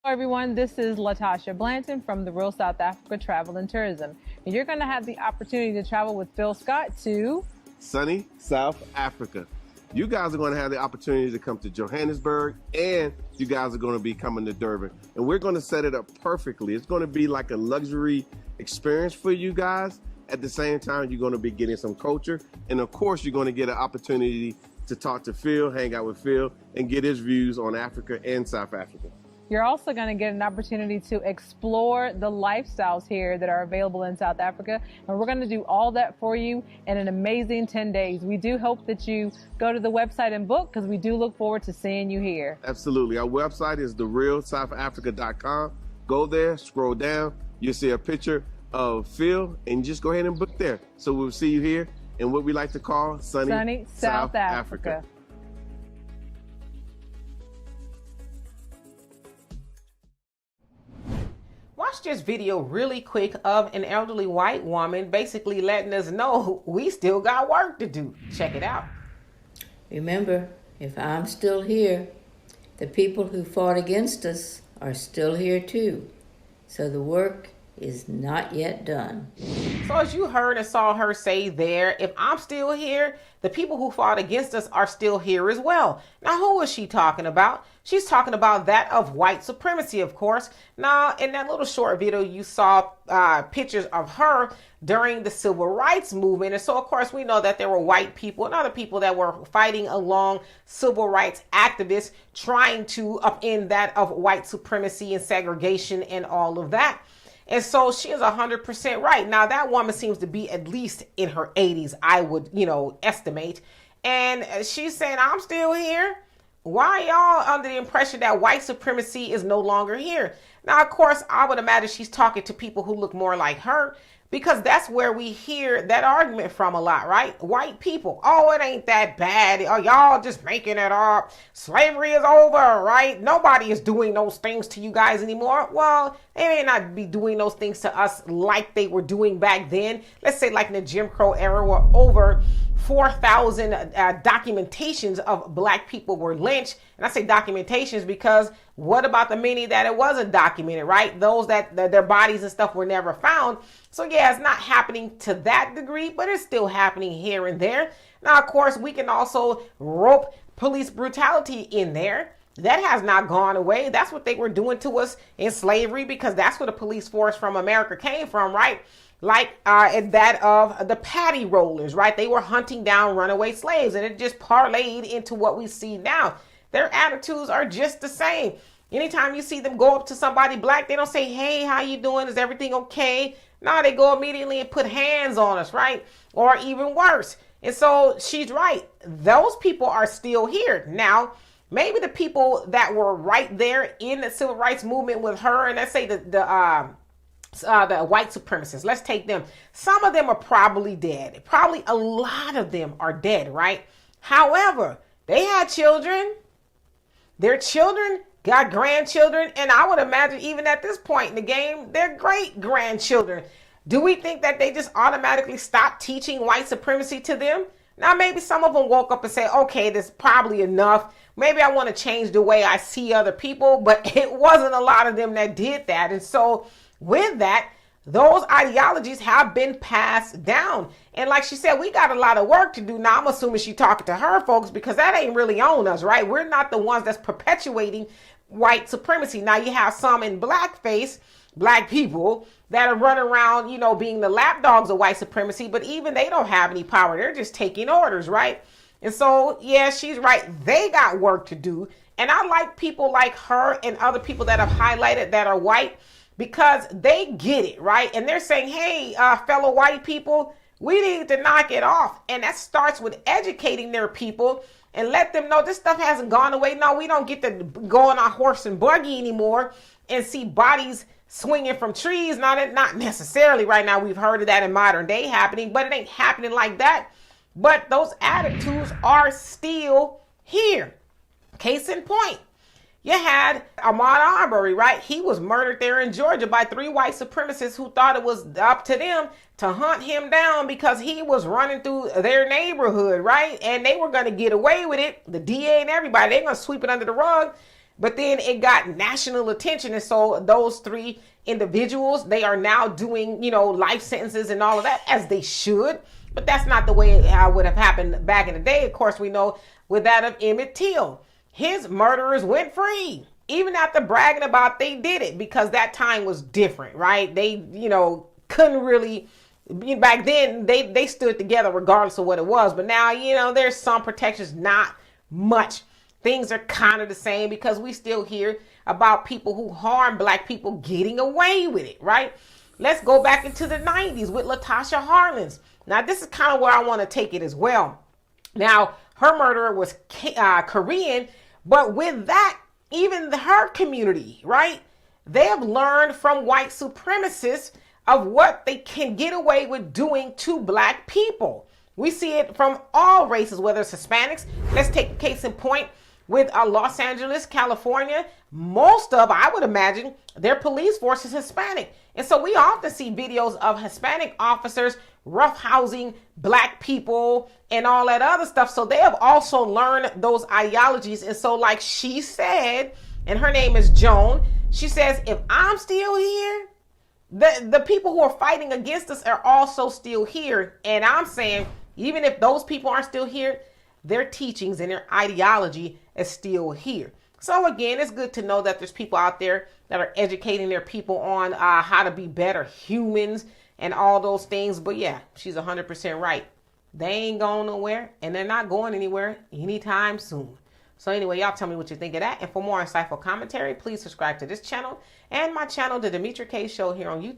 Hello everyone, this is Latasha Blanton from the Real South Africa Travel and Tourism. And you're going to have the opportunity to travel with Phil Scott to sunny South Africa. You guys are going to have the opportunity to come to Johannesburg, and you guys are going to be coming to Durban. And we're going to set it up perfectly. It's going to be like a luxury experience for you guys. At the same time, you're going to be getting some culture. And of course, you're going to get an opportunity to talk to Phil, hang out with Phil, and get his views on Africa and South Africa. You're also going to get an opportunity to explore the lifestyles here that are available in South Africa. And we're going to do all that for you in an amazing 10 days. We do hope that you go to the website and book, because we do look forward to seeing you here. Absolutely. Our website is therealsouthafrica.com. Go there, scroll down. You'll see a picture of Phil, and just go ahead and book there. So we'll see you here in what we like to call sunny South Africa. Watch this video really quick of an elderly white woman basically letting us know we still got work to do. Check it out. Remember, if I'm still here, the people who fought against us are still here too. So the work is not yet done. So as you heard and saw her say there, if I'm still here, the people who fought against us are still here as well. Now, who is she talking about? She's talking about that of white supremacy, of course. Now, in that little short video, you saw pictures of her during the civil rights movement. And so, of course, we know that there were white people and other people that were fighting along civil rights activists trying to upend that of white supremacy and segregation and all of that. And so she is 100% right. Now, that woman seems to be at least in her 80s, I would, estimate. And she's saying, I'm still here. Why y'all under the impression that white supremacy is no longer here? Now, of course, I would imagine she's talking to people who look more like her, because that's where we hear that argument from a lot, right? White people. Oh, it ain't that bad. Oh, y'all just making it up. Slavery is over, right? Nobody is doing those things to you guys anymore. Well, they may not be doing those things to us like they were doing back then. Let's say like in the Jim Crow era, where over 4,000 documentations of black people were lynched. And I say documentations because what about the many that it wasn't documented, right? Those that their bodies and stuff were never found. So yeah, it's not happening to that degree, but it's still happening here and there. Now, of course, we can also rope police brutality in there. That has not gone away. That's what they were doing to us in slavery, because that's where the police force from America came from, right? Like that of the paddy rollers, right? They were hunting down runaway slaves, and it just parlayed into what we see now. Their attitudes are just the same. Anytime you see them go up to somebody black, they don't say, hey, how you doing? Is everything okay? No, they go immediately and put hands on us, right? Or even worse. And so she's right. Those people are still here. Now, maybe the people that were right there in the civil rights movement with her, and let's say the white supremacists, let's take them. Some of them are probably dead. Probably a lot of them are dead, right? However, they had children. Their children got grandchildren, and I would imagine even at this point in the game, their great grandchildren. Do we think that they just automatically stopped teaching white supremacy to them? Now, maybe some of them woke up and said, okay, this is probably enough. Maybe I want to change the way I see other people, but it wasn't a lot of them that did that. And so with that, those ideologies have been passed down. And like she said, we got a lot of work to do. Now, I'm assuming she's talking to her folks, because that ain't really on us, right? We're not the ones that's perpetuating white supremacy. Now, you have some in blackface, black people that are running around, being the lapdogs of white supremacy, but even they don't have any power. They're just taking orders, right? And so, yeah, she's right. They got work to do. And I like people like her and other people that have highlighted that are white, because they get it, right? And they're saying, hey, fellow white people, we need to knock it off. And that starts with educating their people and let them know this stuff hasn't gone away. No, we don't get to go on our horse and buggy anymore and see bodies swinging from trees. Not necessarily right now. We've heard of that in modern day happening, but it ain't happening like that. But those attitudes are still here. Case in point, you had Ahmaud Arbery, right? He was murdered there in Georgia by 3 white supremacists who thought it was up to them to hunt him down because he was running through their neighborhood, right? And they were going to get away with it. The DA and everybody, they're going to sweep it under the rug. But then it got national attention. And so those 3 individuals, they are now doing, life sentences and all of that, as they should. But that's not the way it would have happened back in the day. Of course, we know with that of Emmett Till, his murderers went free, even after bragging about they did it, because that time was different, right? They, couldn't really, back then they stood together regardless of what it was. But now, there's some protections, not much. Things are kind of the same because we still hear about people who harm Black people getting away with it, right? Let's go back into the 90s with Latasha Harlins. Now, this is kind of where I want to take it as well. Now, her murderer was Korean, but with that, even her community, right? They have learned from white supremacists of what they can get away with doing to Black people. We see it from all races, whether it's Hispanics. Let's take a case in point with Los Angeles, California. Most of, I would imagine, their police force is Hispanic. And so we often see videos of Hispanic officers roughhousing Black people and all that other stuff. So they have also learned those ideologies. And so, like she said, and her name is Joan, she says, if I'm still here, the people who are fighting against us are also still here. And I'm saying, even if those people aren't still here, their teachings and their ideology is still here. So again, it's good to know that there's people out there that are educating their people on how to be better humans and all those things. But yeah, she's 100% right. They ain't going nowhere, and they're not going anywhere anytime soon. So anyway, y'all tell me what you think of that. And for more insightful commentary, please subscribe to this channel and my channel, The Demetra Kaye Show, here on YouTube.